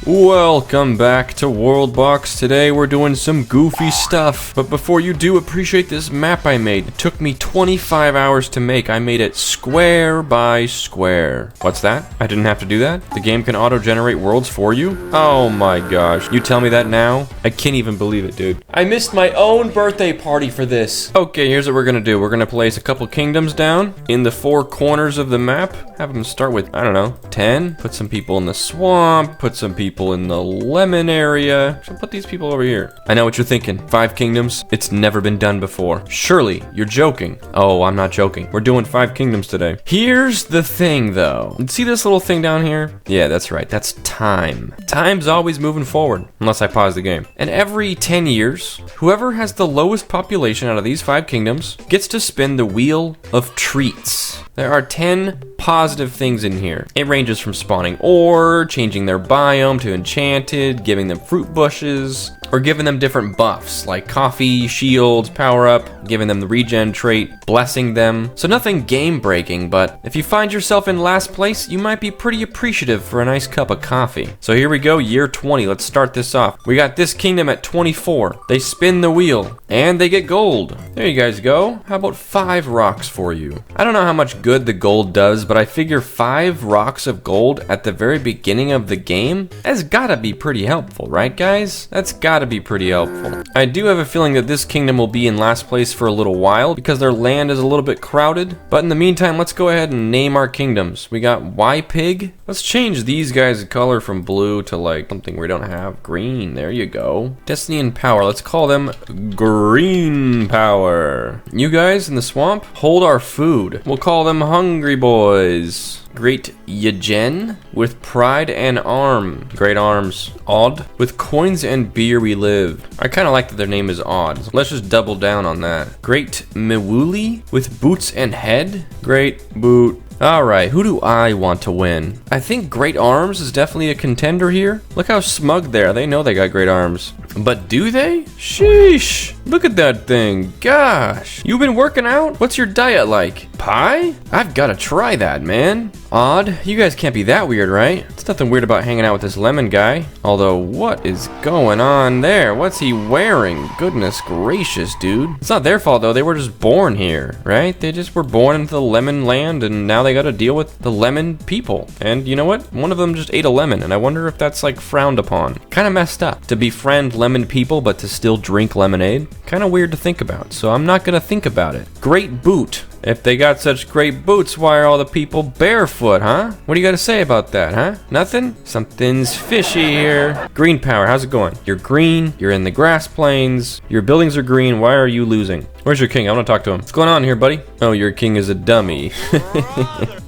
Welcome back to WorldBox. Today we're doing some goofy stuff. But before you do, appreciate this map I made. It took me 25 hours to make. I made it square by square. What's that? I didn't have to do that? The game can auto-generate worlds for you? Oh my gosh. You tell me that now? I can't even believe it, dude. I missed my own birthday party for this. Okay, here's what we're gonna do. We're gonna place a couple kingdoms down in the four corners of the map. Have them start with, I don't know, 10. Put some people in the swamp. Put some people in the lemon area. So put these people over here. I know what you're thinking. 5 kingdoms? It's never been done before. Surely, you're joking. Oh, I'm not joking. We're doing 5 kingdoms today. Here's the thing, though. See this little thing down here? Yeah, that's right. That's time. Time's always moving forward, unless I pause the game. And every 10 years, whoever has the lowest population out of these 5 kingdoms gets to spin the wheel of treats. There are 10 positive things in here. It ranges from spawning ore, changing their biome to enchanted, giving them fruit bushes, or giving them different buffs like coffee, shields, power up, giving them the regen trait, blessing them. So nothing game breaking, but if you find yourself in last place, you might be pretty appreciative for a nice cup of coffee. So here we go, year 20. Let's start this off. We got this kingdom at 24. They spin the wheel and they get gold. There you guys go. How about 5 rocks for you? I don't know how much good the gold does, but I figure 5 rocks of gold at the very beginning of the game has gotta be pretty helpful, right guys? That's gotta be pretty helpful. I do have a feeling that this kingdom will be in last place for a little while because their land is a little bit crowded, but in the meantime, let's go ahead and name our kingdoms. We got Y-Pig. Let's change these guys' color from blue to like something we don't have. Green, there you go. Destiny and Power, let's call them Green Power. You guys in the swamp, hold our food. We'll call them Hungry Boys. Great Yegen with pride and arm. Great arms. Odd. With coins and beer we live. I kind of like that their name is Odd. So let's just double down on that. Great Mewuli with boots and head. Great boot. Alright, who do I want to win? I think Great Arms is definitely a contender here. Look how smug they are. They know they got great arms. But do they? Sheesh. Look at that thing. Gosh. You've been working out? What's your diet like? Pie? I've got to try that, man. Odd. You guys can't be that weird, right? It's nothing weird about hanging out with this lemon guy. Although, what is going on there? What's he wearing? Goodness gracious, dude. It's not their fault, though. They were just born here, right? They just were born into the lemon land, and now they got to deal with the lemon people. And you know what? One of them just ate a lemon, and I wonder if that's, like, frowned upon. Kind of messed up. To befriend lemon people, but to still drink lemonade. Kind of weird to think about, so I'm not going to think about it. Great boot. If they got such great boots, why are all the people barefoot, huh? What do you got to say about that, huh? Nothing? Something's fishy here. Green Power, how's it going? You're green, you're in the grass plains, your buildings are green, why are you losing? Where's your king? I want to talk to him. What's going on here, buddy? Oh, your king is a dummy.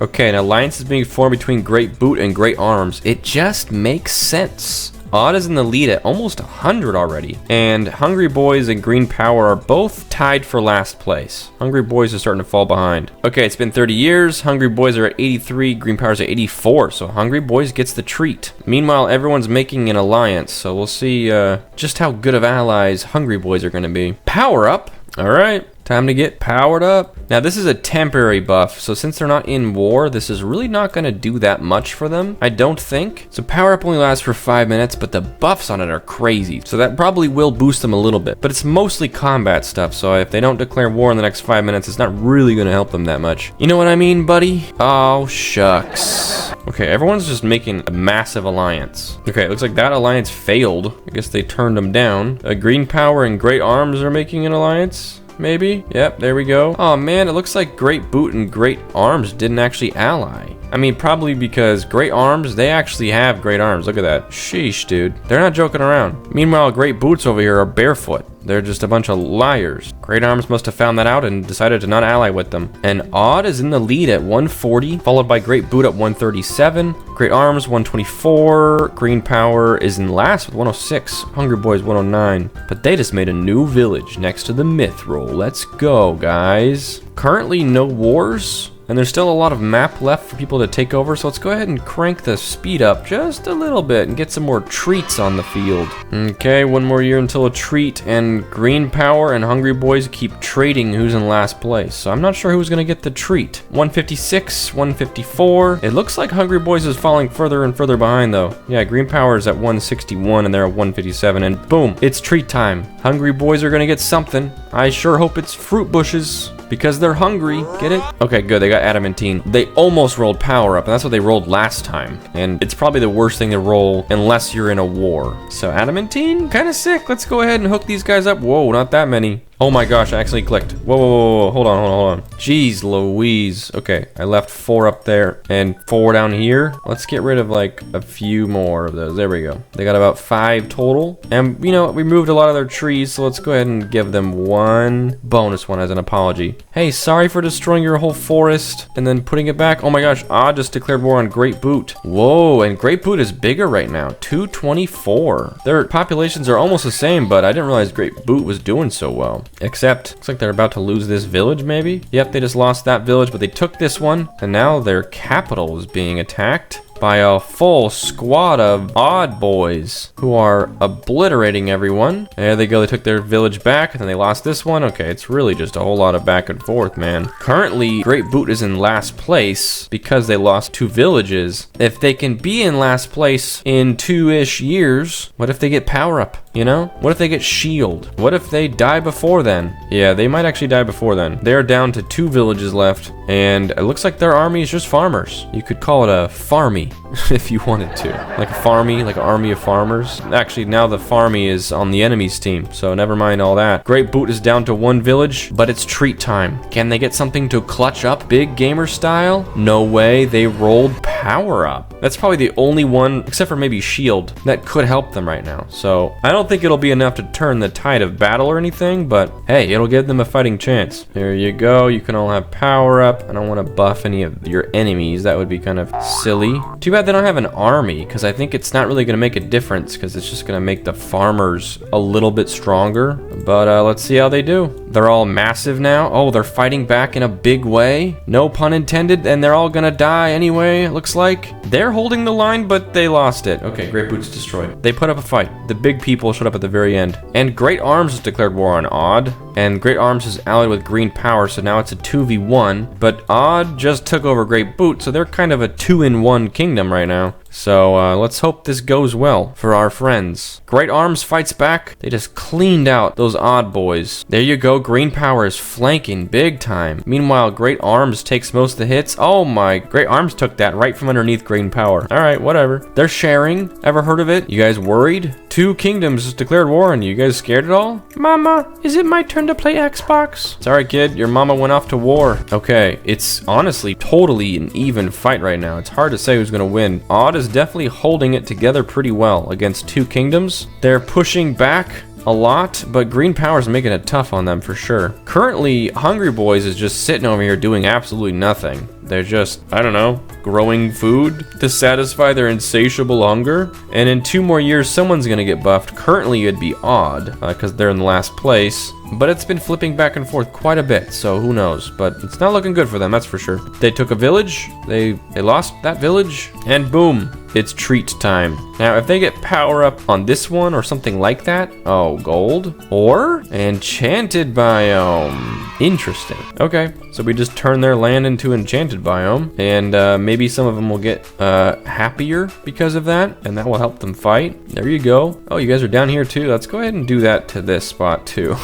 Okay, an alliance is being formed between Great Boot and Great Arms. It just makes sense. Odd is in the lead at almost 100 already, and Hungry Boys and Green Power are both tied for last place. Hungry Boys are starting to fall behind. Okay, it's been 30 years. Hungry Boys are at 83, Green Power's at 84, so Hungry Boys gets the treat. Meanwhile, everyone's making an alliance, so we'll see just how good of allies Hungry Boys are going to be. Power up! Alright. Time to get powered up. Now this is a temporary buff, so since they're not in war, this is really not going to do that much for them, I don't think. So power up only lasts for 5 minutes, but the buffs on it are crazy, so that probably will boost them a little bit. But it's mostly combat stuff, so if they don't declare war in the next 5 minutes, it's not really going to help them that much. You know what I mean, buddy? Oh, shucks. Okay, everyone's just making a massive alliance. Okay, it looks like that alliance failed. I guess they turned them down. Green Power and Great Arms are making an alliance. Maybe? Yep, there we go. Oh man, it looks like Great Boot and Great Arms didn't actually ally. I mean, probably because Great Arms, they actually have great arms. Look at that. Sheesh, dude. They're not joking around. Meanwhile, Great Boots over here are barefoot. They're just a bunch of liars. Great Arms must have found that out and decided to not ally with them. And Odd is in the lead at 140, followed by Great Boot at 137. Great Arms, 124. Green Power is in last with 106. Hungry Boys, 109. But they just made a new village next to the myth roll. Let's go, guys. Currently, no wars. And there's still a lot of map left for people to take over, so let's go ahead and crank the speed up just a little bit and get some more treats on the field. Okay, one more year until a treat, and Green Power and Hungry Boys keep trading who's in last place. So I'm not sure who's gonna get the treat. 156, 154. It looks like Hungry Boys is falling further and further behind though. Yeah, Green Power is at 161 and they're at 157, and boom, it's treat time. Hungry Boys are gonna get something. I sure hope it's fruit bushes, because they're hungry. Get it? Okay, good. They got adamantine. They almost rolled power up, and that's what they rolled last time. And it's probably the worst thing to roll unless you're in a war. So adamantine? Kind of sick. Let's go ahead and hook these guys up. Whoa, not that many. Oh my gosh, I accidentally clicked. Whoa, whoa, whoa, whoa. Hold on. Jeez Louise. Okay, I left 4 up there and 4 down here. Let's get rid of like a few more of those. There we go. They got about 5 total. And you know, we moved a lot of their trees, so let's go ahead and give them 1 bonus one as an apology. Hey, sorry for destroying your whole forest and then putting it back. Oh my gosh, just declared war on Great Boot. Whoa, and Great Boot is bigger right now. 224. Their populations are almost the same, but I didn't realize Great Boot was doing so well. Except, looks like they're about to lose this village, maybe? Yep, they just lost that village, but they took this one, and now their capital is being attacked by a full squad of odd boys who are obliterating everyone. There they go, they took their village back, and then they lost this one. Okay, it's really just a whole lot of back and forth, man. Currently, Great Boot is in last place because they lost 2 villages. If they can be in last place in 2-ish years, what if they get power up? You know? What if they get shield? What if they die before then? Yeah, they might actually die before then. They're down to 2 villages left, and it looks like their army is just farmers. You could call it a farmy if you wanted to. Like a farmy, like an army of farmers. Actually, now the farmy is on the enemy's team, so never mind all that. Great Boot is down to 1 village, but it's treat time. Can they get something to clutch up big gamer style? No way, they rolled power up. That's probably the only one, except for maybe shield, that could help them right now. So I don't think it'll be enough to turn the tide of battle or anything, but hey, it'll give them a fighting chance. There you go, you can all have power up. I don't want to buff any of your enemies, that would be kind of silly. Too bad they don't have an army, because I think it's not really going to make a difference, because it's just going to make the farmers a little bit stronger. But let's see how they do. They're all massive now. Oh, they're fighting back in a big way. No pun intended, and they're all gonna die anyway, it looks like. They're holding the line, but they lost it. Okay, Great Boot's destroyed. They put up a fight. The big people showed up at the very end. And Great Arms has declared war on Odd. And Great Arms is allied with Green Power, so now it's a 2v1. But Odd just took over Great Boot, so they're kind of a 2-in-1 kingdom right now. So let's hope this goes well for our friends. Great Arms fights back. They just cleaned out those odd boys. There you go. Green Power is flanking big time. Meanwhile, Great Arms takes most of the hits. Oh my, Great Arms took that right from underneath Green Power. All right, whatever. They're sharing. Ever heard of it? You guys worried? 2 kingdoms just declared war on you. You guys scared at all? Mama, is it my turn to play Xbox? Sorry, kid. Your mama went off to war. Okay, it's honestly totally an even fight right now. It's hard to say who's gonna win. Odd is definitely holding it together pretty well against 2 kingdoms. They're pushing back a lot, but Green Power's making it tough on them for sure. Currently, Hungry Boys is just sitting over here doing absolutely nothing. They're just, I don't know, growing food to satisfy their insatiable hunger. And in 2 more years, someone's gonna get buffed. Currently, it'd be Odd, because they're in the last place. But it's been flipping back and forth quite a bit, so who knows. But it's not looking good for them, that's for sure. They took a village, they lost that village, and boom, it's treat time. Now, if they get power up on this one or something like that, oh, gold, or enchanted biome. Interesting. Okay, so we just turn their land into enchanted biome, and maybe some of them will get happier because of that, and that will help them fight. There you go. Oh, you guys are down here too. Let's go ahead and do that to this spot too.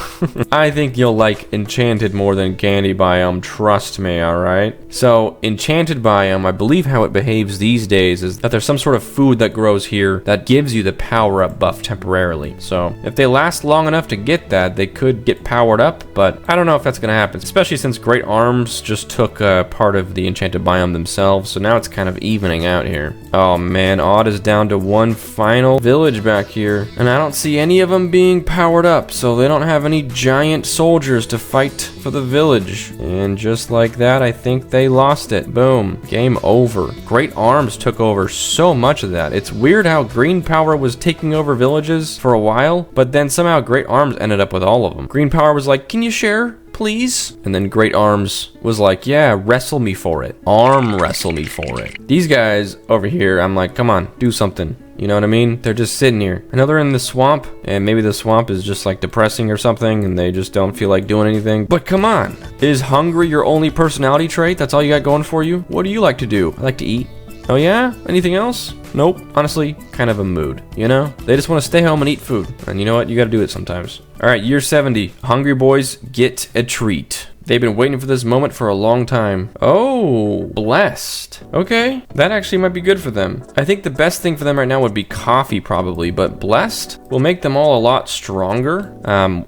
I think you'll like enchanted more than candy biome, trust me, alright? So, enchanted biome, I believe how it behaves these days is that there's some sort of food that grows here that gives you the power up buff temporarily. So, if they last long enough to get that, they could get powered up, but I don't know if that's gonna happen, especially since Great Arms just took part of the enchanted biome themselves, so now it's kind of evening out here. Oh man, Odd is down to 1 final village back here, and I don't see any of them being powered up, so they don't have any giant soldiers to fight for the village. And just like that, I think they lost it. Boom. Game over. Great Arms took over so much of that. It's weird how Green Power was taking over villages for a while, but then somehow Great Arms ended up with all of them. Green Power was like, can you share? please? And then Great Arms was like, yeah, wrestle me for it. Arm wrestle me for it. These guys over here, I'm like, come on, do something. You know what I mean? They're just sitting here. I know they're in the swamp, and maybe the swamp is just like depressing or something, and they just don't feel like doing anything. But come on. Is hungry your only personality trait? That's all you got going for you? What do you like to do? I like to eat. Oh yeah? Anything else? Nope. Honestly, kind of a mood, you know? They just want to stay home and eat food. And you know what? You got to do it sometimes. All right, year 70. Hungry boys get a treat. They've been waiting for this moment for a long time. Oh, blessed. Okay, that actually might be good for them. I think the best thing for them right now would be coffee probably, but blessed will make them all a lot stronger.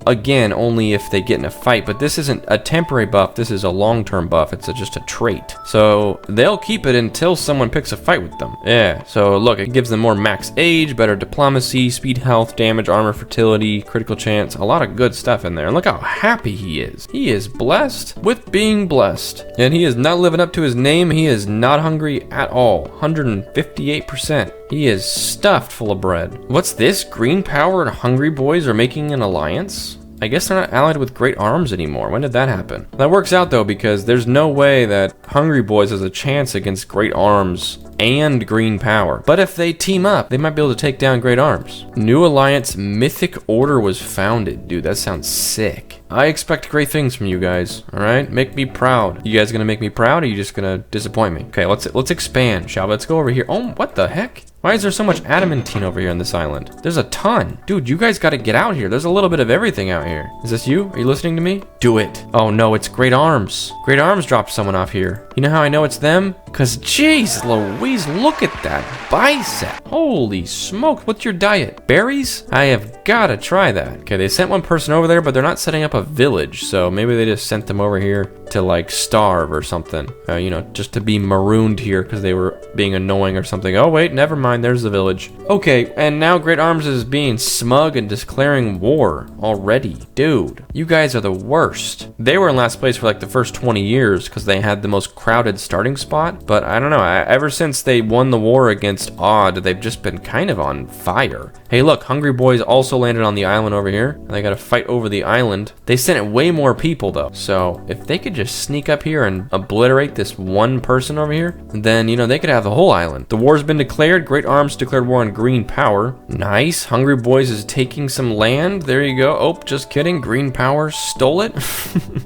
Again, only if they get in a fight, but this isn't a temporary buff. This is a long-term buff. It's just a trait. So they'll keep it until someone picks a fight with them. Yeah, so look, it gives them more max age, better diplomacy, speed, health, damage, armor, fertility, critical chance, a lot of good stuff in there. And look how happy he is. He is blessed with being blessed, and he is not living up to his name. He is not hungry at all. 158%. He is stuffed full of bread. What's this? Green Power and Hungry Boys are making an alliance? I guess they're not allied with Great Arms anymore. When did that happen? That works out though, because there's no way that Hungry Boys has a chance against Great Arms and Green Power. But if they team up, they might be able to take down Great Arms. New Alliance Mythic Order was founded. Dude, that sounds sick. I expect great things from you guys, all right? Make me proud. You guys gonna make me proud, or are you just gonna disappoint me? Okay, let's expand, shall we? Let's go over here. Oh, what the heck? Why is there so much adamantine over here on this island? There's a ton. Dude, you guys gotta get out here. There's a little bit of everything out here. Is this you? Are you listening to me? Do it. Oh no, it's Great Arms. Great Arms dropped someone off here. You know how I know it's them? Cause jeez Louise, look at that bicep. Holy smoke, what's your diet? Berries? I have gotta try that. Okay, they sent one person over there, but they're not setting up a village, so maybe they just sent them over here to like starve or something. You know, just to be marooned here because they were being annoying or something. Oh wait, never mind. There's the village. Okay, and now Great Arms is being smug and declaring war already. Dude, you guys are the worst. They were in last place for like the first 20 years because they had the most crowded starting spot. But I don't know, ever since they won the war against Odd, they've just been kind of on fire. Hey look, Hungry Boys also landed on the island over here. And they gotta fight over the island. They sent way more people though. So if they could just sneak up here and obliterate this one person over here, then you know, they could have the whole island. The war's been declared. Great Arms declared war on Green Power. Nice. Hungry Boys is taking some land. There you go. Oh, just kidding. Green Power stole it.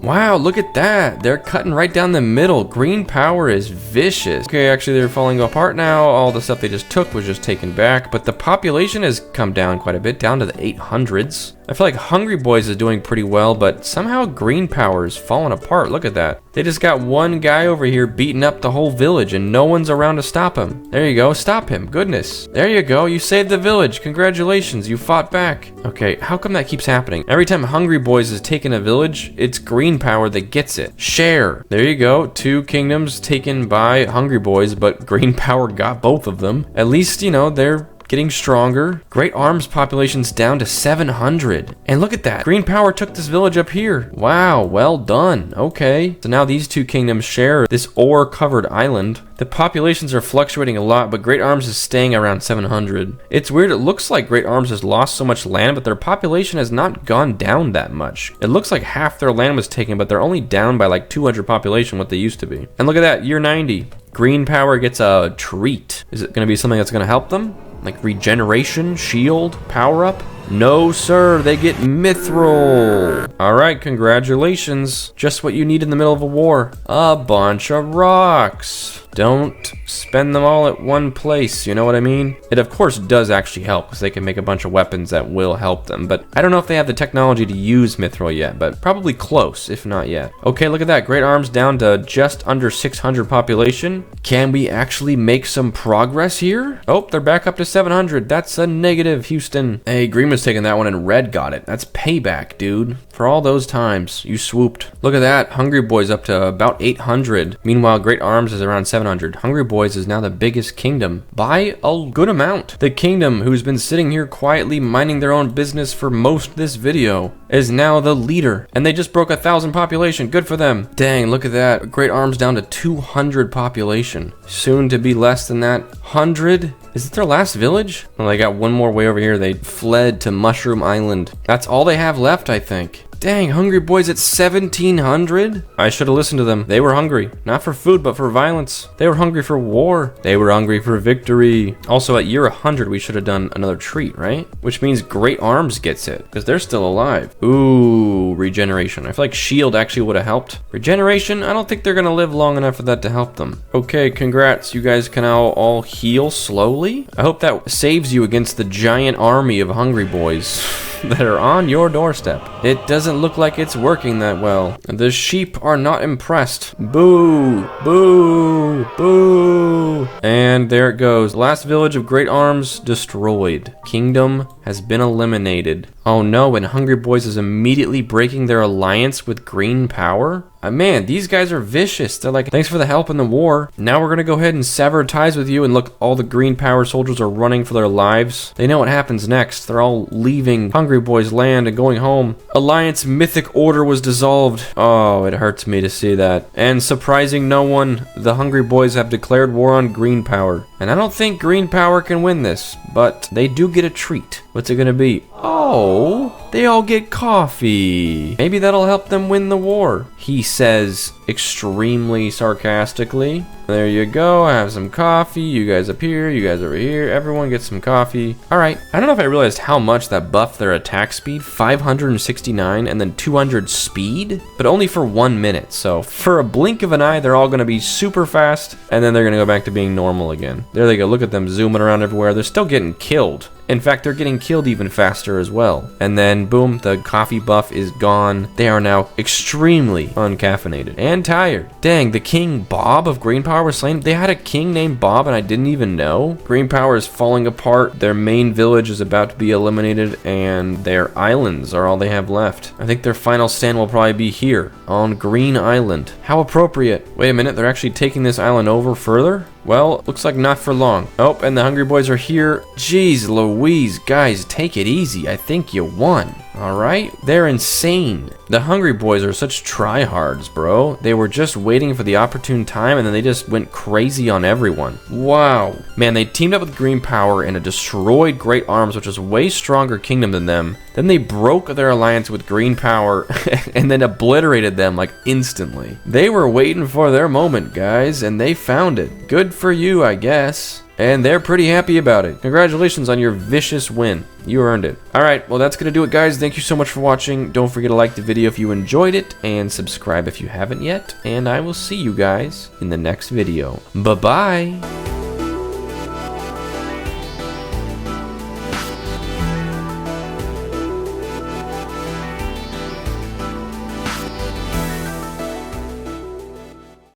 Wow, look at that. They're cutting right down the middle. Green Power is vicious. Okay, actually they're falling apart now. All the stuff they just took was just taken back, but the population has come down quite a bit, down to the 800s. I feel like Hungry Boys is doing pretty well, but somehow Green Power is falling apart. Look at that. They just got one guy over here beating up the whole village and no one's around to stop him. There you go. Stop him. Goodness. There you go. You saved the village. Congratulations. You fought back. Okay, how come that keeps happening? Every time Hungry Boys is taking a village, it's Green Power that gets it. Share. There you go. 2 kingdoms taken by Hungry Boys, but Green Power got both of them. At least, you know, they're getting stronger. Great Arms population's down to 700. And look at that. Green Power took this village up here. Wow, well done. Okay. So now these 2 kingdoms share this ore-covered island. The populations are fluctuating a lot, but Great Arms is staying around 700. It's weird. It looks like Great Arms has lost so much land, but their population has not gone down that much. It looks like half their land was taken, but they're only down by like 200 population what they used to be. And look at that. Year 90. Green Power gets a treat. Is it going to be something that's going to help them? Like regeneration, shield, power up? No, sir, they get mithril. All right, congratulations. Just what you need in the middle of a war. A bunch of rocks. Don't spend them all at one place, you know what I mean? It of course does actually help because they can make a bunch of weapons that will help them, but I don't know if they have the technology to use mithril yet, but probably close, if not yet. Okay, look at that. Great Arms down to just under 600 population. Can we actually make some progress here? Oh, they're back up to 700. That's a negative, Houston. Hey, Green was taking that one and Red got it. That's payback, dude. For all those times you swooped. Look at that. Hungry Boys up to about 800. Meanwhile, Great Arms is around 700. Hungry Boys is now the biggest kingdom by a good amount. The kingdom, who's been sitting here quietly minding their own business for most of this video, is now the leader. And they just broke 1,000 population. Good for them. Dang, look at that. Great Arms down to 200 population. Soon to be less than that. 100? Is it their last village? Well, they got one more way over here. They fled to Mushroom Island. That's all they have left, I think. Dang, Hungry Boys at 1,700? I should have listened to them. They were hungry. Not for food, but for violence. They were hungry for war. They were hungry for victory. Also, at year 100, we should have done another treat, right? Which means Great Arms gets it, because they're still alive. Ooh, regeneration. I feel like Shield actually would have helped. Regeneration? I don't think they're going to live long enough for that to help them. Okay, congrats. You guys can now all heal slowly. I hope that saves you against the giant army of Hungry Boys that are on your doorstep. It doesn't look like it's working that well. The sheep are not impressed. Boo! Boo! Boo! And there it goes. Last village of Great Arms destroyed. Kingdom has been eliminated. Oh no, and Hungry Boys is immediately breaking their alliance with Green Power? Man, these guys are vicious. They're like, thanks for the help in the war. Now we're gonna go ahead and sever ties with you, and look, all the Green Power soldiers are running for their lives. They know what happens next. They're all leaving Hungry Boys land and going home. Alliance mythic order was dissolved. Oh, it hurts me to see that. And surprising no one, the Hungry Boys have declared war on Green Power. And I don't think Green Power can win this, but they do get a treat. What's it gonna be? Oh, they all get coffee. Maybe that'll help them win the war, he says extremely sarcastically. There you go, have some coffee. You guys up here, you guys over here. Everyone gets some coffee. All right, I don't know if I realized how much that buffed their attack speed. 569 and then 200 speed, but only for 1 minute. So for a blink of an eye, they're all gonna be super fast, and then they're gonna go back to being normal again. There they go, look at them zooming around everywhere. They're still getting killed. In fact, they're getting killed even faster as well. And then, boom, the coffee buff is gone. They are now extremely uncaffeinated and tired. Dang, the King Bob of Green Power was slain. They had a king named Bob and I didn't even know. Green Power is falling apart. Their main village is about to be eliminated and their islands are all they have left. I think their final stand will probably be here on Green Island. How appropriate. Wait a minute, they're actually taking this island over further? Well, looks like not for long. Oh, and the Hungry Boys are here. Jeez Louise, guys, take it easy. I think you won. Alright? They're insane. The Hungry Boys are such tryhards, bro. They were just waiting for the opportune time and then they just went crazy on everyone. Wow. Man, they teamed up with Green Power and destroyed Great Arms, which is a way stronger kingdom than them. Then they broke their alliance with Green Power and then obliterated them like instantly. They were waiting for their moment, guys, and they found it. Good for you, I guess. And they're pretty happy about it. Congratulations on your vicious win. You earned it. Alright, well that's gonna do it, guys. Thank you so much for watching. Don't forget to like the video if you enjoyed it, and subscribe if you haven't yet. And I will see you guys in the next video. Bye-bye.